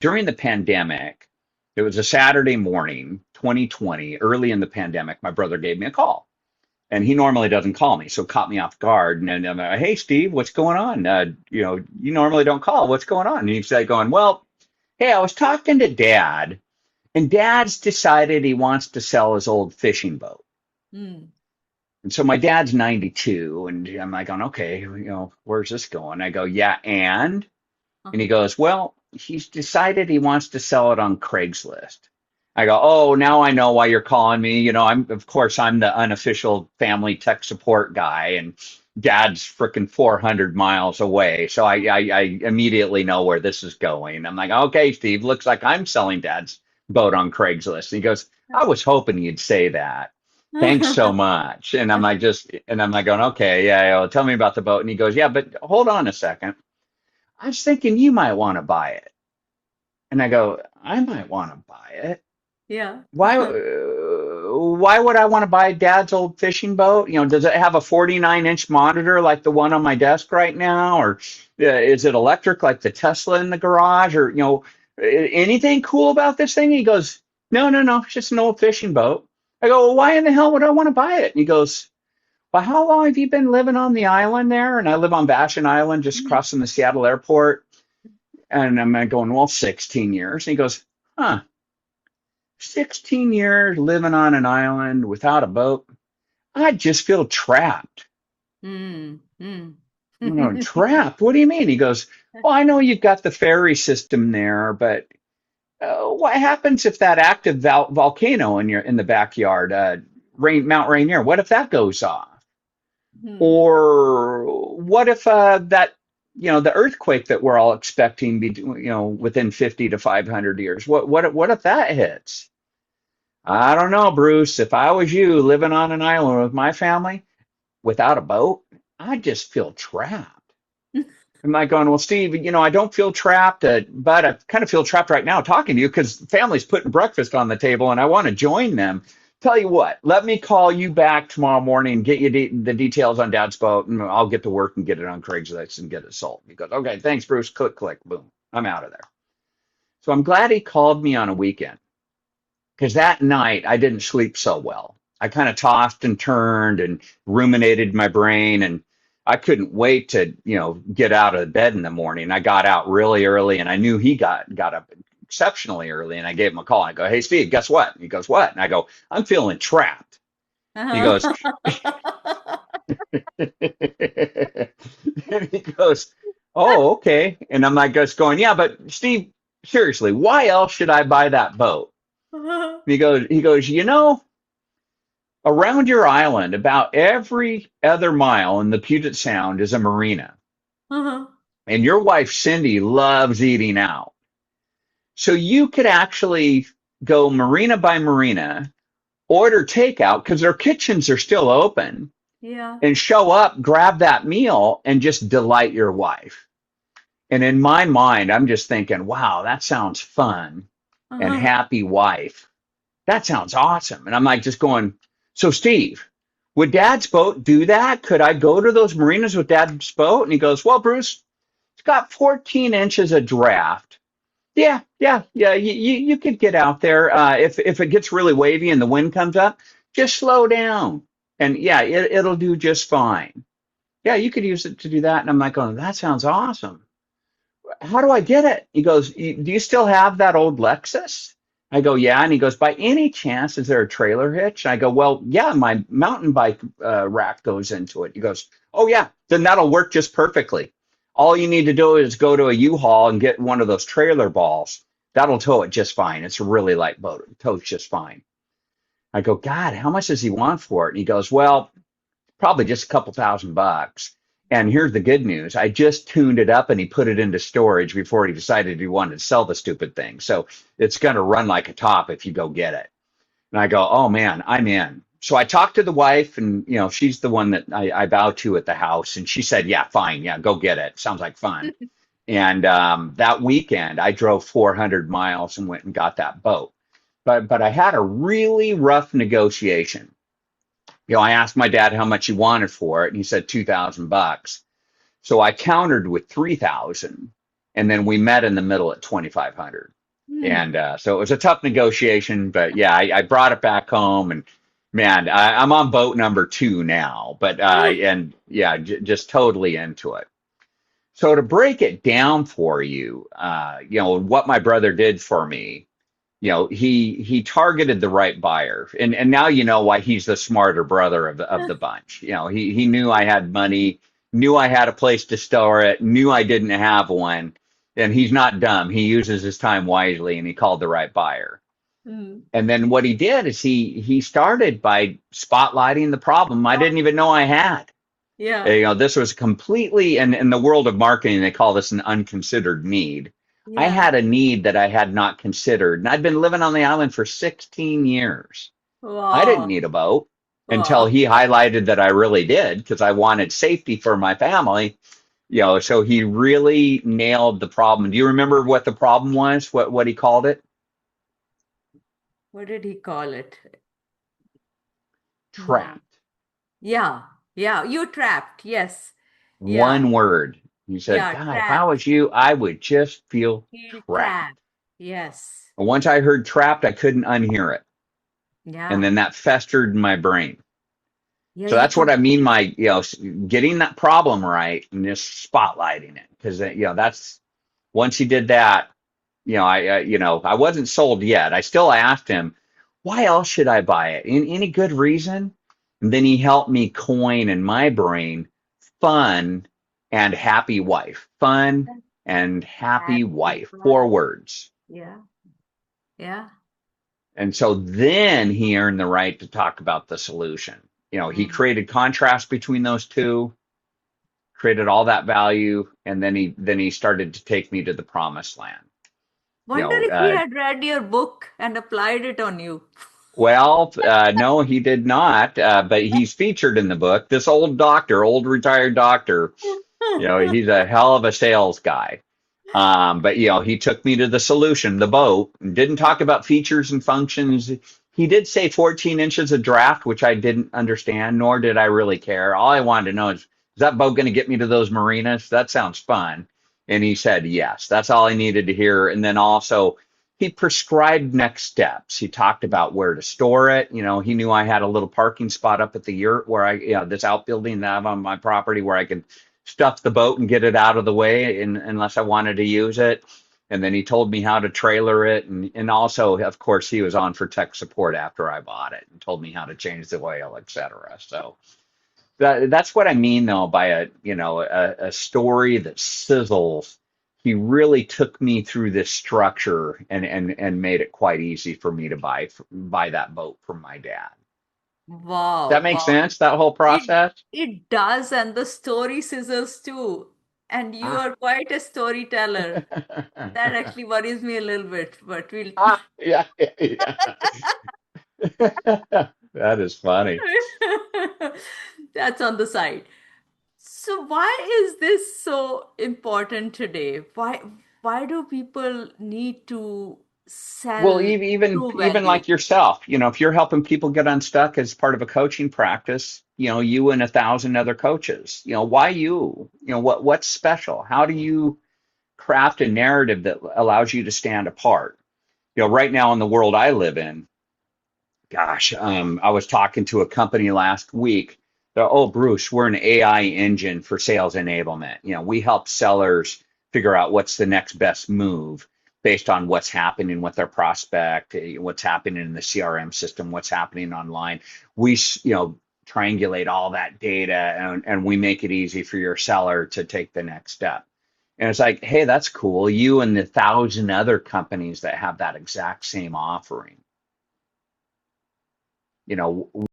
during the pandemic, it was a Saturday morning, 2020, early in the pandemic, my brother gave me a call. And he normally doesn't call me, so it caught me off guard. And then I'm like, hey, Steve, what's going on? You normally don't call. What's going on? And he's like going, well, hey, I was talking to Dad, and Dad's decided he wants to sell his old fishing boat. Mm. And so my dad's 92, and I'm like, going, okay, where's this going? I go, yeah, and he Uh-huh. goes, well, he's decided he wants to sell it on Craigslist. I go, oh, now I know why you're calling me. Of course, I'm the unofficial family tech support guy, and Dad's freaking 400 miles away. So I immediately know where this is going. I'm like, okay, Steve, looks like I'm selling Dad's boat on Craigslist. And he goes, I was hoping you'd say that. Thanks so much. And I'm like going, okay, yeah, well, tell me about the boat. And he goes, yeah, but hold on a second. I was thinking you might want to buy it. And I go, I might want to buy it. Yeah. Why would I want to buy Dad's old fishing boat? Does it have a 49-inch monitor like the one on my desk right now? Or is it electric like the Tesla in the garage? Or, anything cool about this thing? He goes, no, no, no, it's just an old fishing boat. I go, well, why in the hell would I want to buy it? And he goes, well, how long have you been living on the island there? And I live on Vashon Island, just crossing the Seattle airport. And I'm going, well, 16 years. And he goes, huh, 16 years living on an island without a boat. I just feel trapped. Mm. Mm. Trapped? What do you mean? He goes, well, I know you've got the ferry system there, but what happens if that active volcano in the backyard, Mount Rainier, what if that goes off? Mm. Or what if that the earthquake that we're all expecting within 50 to 500 years? What if that hits? I don't know, Bruce. If I was you living on an island with my family without a boat, I'd just feel trapped. Am I going, well, Steve, I don't feel trapped, but I kind of feel trapped right now talking to you because family's putting breakfast on the table and I want to join them. Tell you what, let me call you back tomorrow morning and get you the details on Dad's boat, and I'll get to work and get it on Craigslist and get it sold. He goes, okay, thanks, Bruce. Click, click, boom. I'm out of there. So I'm glad he called me on a weekend because that night I didn't sleep so well. I kind of tossed and turned and ruminated my brain, and I couldn't wait to, get out of bed in the morning. I got out really early, and I knew he got up exceptionally early, and I gave him a call. I go, hey, Steve, guess what? And he goes, what? And I go, I'm feeling trapped. And he goes, Uh-huh. and he goes, oh, okay. And I'm like, just going, yeah, but Steve, seriously, why else should I buy that boat? Uh-huh. And he goes, around your island, about every other mile in the Puget Sound is a marina. Uh-huh. And your wife, Cindy, loves eating out. So you could actually go marina by marina, order takeout because their kitchens are still open, Yeah. and show up, grab that meal, and just delight your wife. And in my mind, I'm just thinking, wow, that sounds fun and Uh-huh. happy wife. That sounds awesome. And I'm like, just going, so Steve, would Dad's boat do that? Could I go to those marinas with Dad's boat? And he goes, well, Bruce, it's got 14 inches of draft. Yeah, yeah, yeah. You could get out there. If it gets really wavy and the wind comes up, just slow down. And yeah, it'll do just fine. Yeah, you could use it to do that. And I'm like, oh, that sounds awesome. How do I get it? He goes, do you still have that old Lexus? I go, yeah. And he goes, by any chance, is there a trailer hitch? I go, well, yeah, my mountain bike rack goes into it. He goes, oh, yeah, then that'll work just perfectly. All you need to do is go to a U-Haul and get one of those trailer balls. That'll tow it just fine. It's a really light boat. It tows just fine. I go, God, how much does he want for it? And he goes, well, probably just a couple $1,000. And here's the good news. I just tuned it up and he put it into storage before he decided he wanted to sell the stupid thing. So it's going to run like a top if you go get it. And I go, oh man, I'm in. So I talked to the wife, and she's the one that I bow to at the house. And she said, yeah, fine. Yeah, go get it. Sounds like fun. And that weekend I drove 400 miles and went and got that boat. But I had a really rough negotiation. I asked my dad how much he wanted for it, and he said $2,000. So I countered with 3,000, and then we met in the middle at 2,500. And Hmm. so it was a tough negotiation, but yeah, I brought it back home, and man, I'm on boat number two now. But and yeah, just totally into it. So to break it down for you, what my brother did for me, he targeted the right buyer, and now you know why he's the smarter brother of the bunch. He knew I had money, knew I had a place to store it, knew I didn't have one, and he's not dumb. He uses his time wisely, and he called the right buyer. Hmm. And then what he did is he started by spotlighting the problem I didn't even know I had. Yeah. This was completely, in the world of marketing, they call this an unconsidered need. I Yeah. had a need that I had not considered, and I'd been living on the island for 16 years. I didn't Wow. need a boat until Wow. he highlighted that I really did, because I wanted safety for my family. So he really nailed the problem. Do you remember what the problem was? What he called it? What did he call it? Hmm. Trapped. Yeah. Yeah. You're trapped. Yes. Yeah. One word. He said, Yeah. God, if I Trapped. was you, I would just feel Feel trapped. trapped. Yes. And once I heard trapped, I couldn't unhear it. And Yeah. then that festered in my brain. Yeah. So that's what I mean by, getting that problem right and just spotlighting it. Because, that's, once he did that, I wasn't sold yet. I still asked him, why else should I buy it? Any good reason? And then he helped me coin in my brain fun and happy wife. Fun and happy Happy wife. wife. 4 words. Yeah. Yeah. And so then he earned the right to talk about the solution. He Mm. created contrast between those two, created all that value, and then he started to take me to the promised land. You Wonder know, if he uh, had read your book and applied it on you. no, he did not, but he's featured in the book. This old doctor, old retired doctor, he's a hell of a sales guy. But he took me to the solution, the boat, and didn't talk about features and functions. He did say 14 inches of draft, which I didn't understand, nor did I really care. All I wanted to know is that boat going to get me to those marinas? That sounds fun. And he said yes. That's all I needed to hear. And then also he prescribed next steps. He talked about where to store it. He knew I had a little parking spot up at the yurt where this outbuilding that I have on my property where I could stuff the boat and get it out of the way unless I wanted to use it. And then he told me how to trailer it. And also, of course, he was on for tech support after I bought it and told me how to change the oil, etc. So that's what I mean, though, by a story that sizzles. He really took me through this structure and made it quite easy for me to buy that boat from my dad. That Wow, makes wow. sense, that whole It process? it does, and the story sizzles too. And you Ah. are quite a storyteller. That actually worries me a little bit, but we'll Yeah, yeah. That is funny. that's on the side. So why is this so important today? Why do people need to Well, sell even true even value? like yourself, if you're helping people get unstuck as part of a coaching practice, you and 1,000 other coaches, why you? What's special? How do you craft a narrative that allows you to stand apart? Right now in the world I live in, gosh, I was talking to a company last week. Oh, Bruce, we're an AI engine for sales enablement. We help sellers figure out what's the next best move based on what's happening with their prospect, what's happening in the CRM system, what's happening online. We, triangulate all that data and we make it easy for your seller to take the next step. And it's like, hey, that's cool. You and the 1,000 other companies that have that exact same offering.